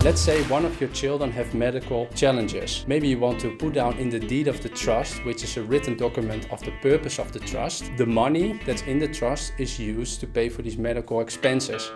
Let's say one of your children have medical challenges. Maybe you want to put down in the deed of the trust, which is a written document of the purpose of the trust. The money that's in the trust is used to pay for these medical expenses.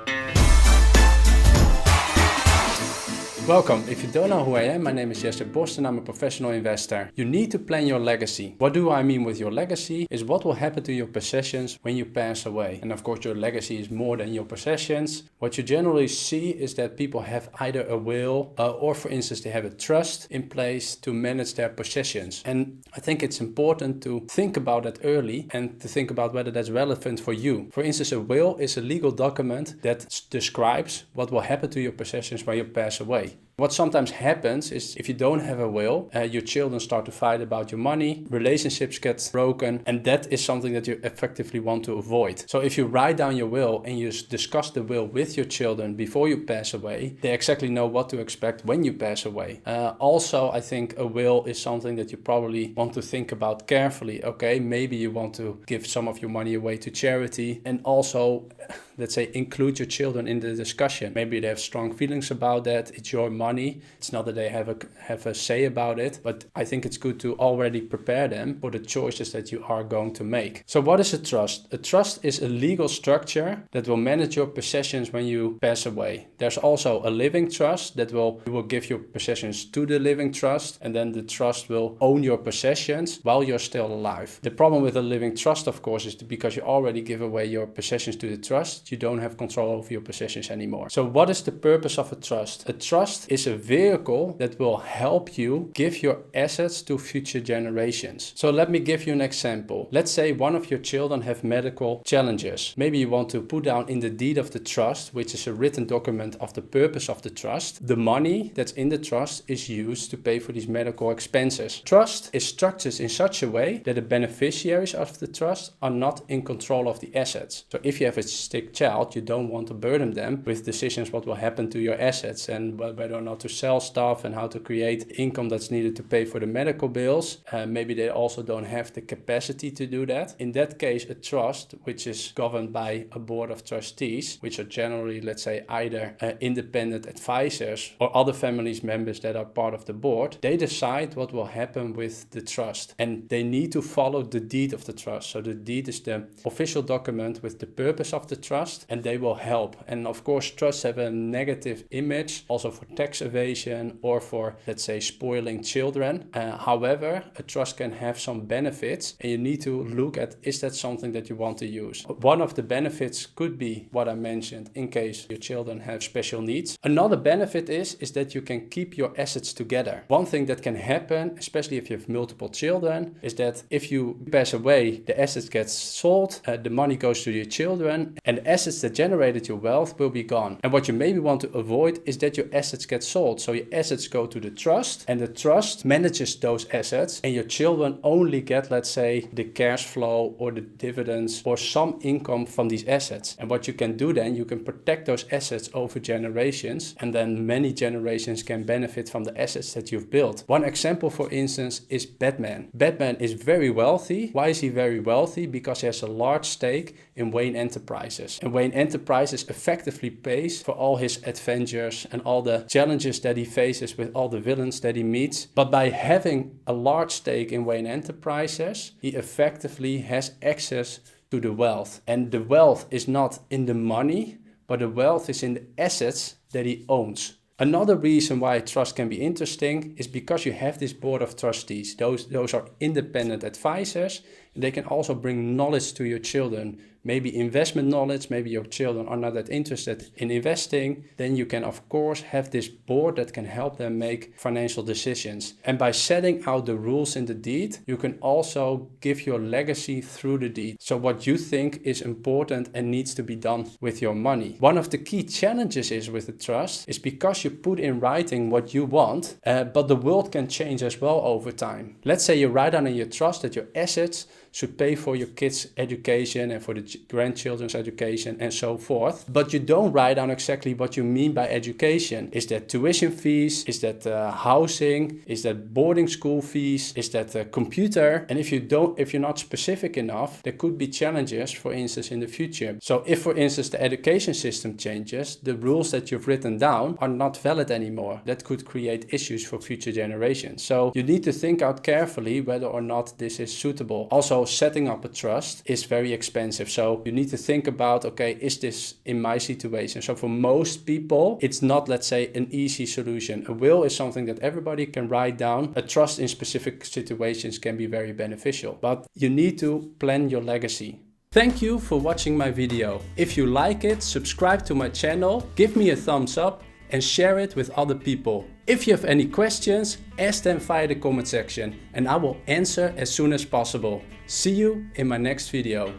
Welcome. If you don't know who I am, my name is Jesse Borst and I'm a professional investor. You need to plan your legacy. What do I mean with your legacy? Is what will happen to your possessions when you pass away. And of course your legacy is more than your possessions. What you generally see is that people have either a will or for instance they have a trust in place to manage their possessions. And I think it's important to think about that early and to think about whether that's relevant for you. For instance, a will is a legal document that describes what will happen to your possessions when you pass away. What sometimes happens is if you don't have a will, your children start to fight about your money, relationships get broken, and that is something that you effectively want to avoid. So if you write down your will and you discuss the will with your children before you pass away, they exactly know what to expect when you pass away. Also, I think a will is something that you probably want to think about carefully. Okay, maybe you want to give some of your money away to charity, and also, let's say, include your children in the discussion. Maybe they have strong feelings about that. It's your money. It's not that they have a say about it, but I think it's good to already prepare them for the choices that you are going to make. So what is a trust? A trust is a legal structure that will manage your possessions when you pass away. There's also a living trust that you will give your possessions to the living trust, and then the trust will own your possessions while you're still alive. The problem with a living trust, of course, is because you already give away your possessions to the trust, you don't have control over your possessions anymore. So what is the purpose of a trust? A trust is a vehicle that will help you give your assets to future generations. So let me give you an example. Let's say one of your children have medical challenges. Maybe you want to put down in the deed of the trust, which is a written document of the purpose of the trust. The money that's in the trust is used to pay for these medical expenses. Trust is structured in such a way that the beneficiaries of the trust are not in control of the assets. So if you have a sick child, you don't want to burden them with decisions what will happen to your assets and whether or not to sell stuff and how to create income that's needed to pay for the medical bills. Maybe they also don't have the capacity to do that. In that case, a trust, which is governed by a board of trustees, which are generally, let's say, either independent advisors or other families members that are part of the board, they decide what will happen with the trust. And they need to follow the deed of the trust. So the deed is the official document with the purpose of the trust, and they will help. And of course, trusts have a negative image also for tax evasion or for, let's say, spoiling children. However, a trust can have some benefits, and you need to look at, is that something that you want to use? One of the benefits could be what I mentioned in case your children have special needs. Another benefit is that you can keep your assets together. One thing that can happen, especially if you have multiple children, is that if you pass away, the assets get sold, the money goes to your children, and the assets that generated your wealth will be gone. And what you maybe want to avoid is that your assets get sold. So your assets go to the trust, and the trust manages those assets, and your children only get, let's say, the cash flow or the dividends or some income from these assets. And what you can do then, you can protect those assets over generations, and then many generations can benefit from the assets that you've built. One example, for instance, is Batman. Batman is very wealthy. Why is he very wealthy? Because he has a large stake in Wayne Enterprises. And Wayne Enterprises effectively pays for all his adventures and all the challenges that he faces with all the villains that he meets. But by having a large stake in Wayne Enterprises, he effectively has access to the wealth. And the wealth is not in the money, but the wealth is in the assets that he owns. Another reason why trust can be interesting is because you have this board of trustees. Those are independent advisors, and they can also bring knowledge to your children. Maybe investment knowledge, maybe your children are not that interested in investing. Then you can, of course, have this board that can help them make financial decisions. And by setting out the rules in the deed, you can also give your legacy through the deed. So what you think is important and needs to be done with your money. One of the key challenges is with the trust is because you put in writing what you want, but the world can change as well over time. Let's say you write down in your trust that your assets should pay for your kids' education and for the grandchildren's education and so forth. But you don't write down exactly what you mean by education. Is that tuition fees? Is that housing? Is that boarding school fees? Is that computer? And if you're not specific enough, there could be challenges, for instance, in the future. So if, for instance, the education system changes, the rules that you've written down are not valid anymore. That could create issues for future generations. So you need to think out carefully whether or not this is suitable. Also, setting up a trust is very expensive. So you need to think about, okay, is this in my situation? So for most people, it's not, let's say, an easy solution. A will is something that everybody can write down. A trust in specific situations can be very beneficial, but you need to plan your legacy. Thank you for watching my video. If you like it, subscribe to my channel, give me a thumbs up and share it with other people. If you have any questions, ask them via the comment section and I will answer as soon as possible. See you in my next video.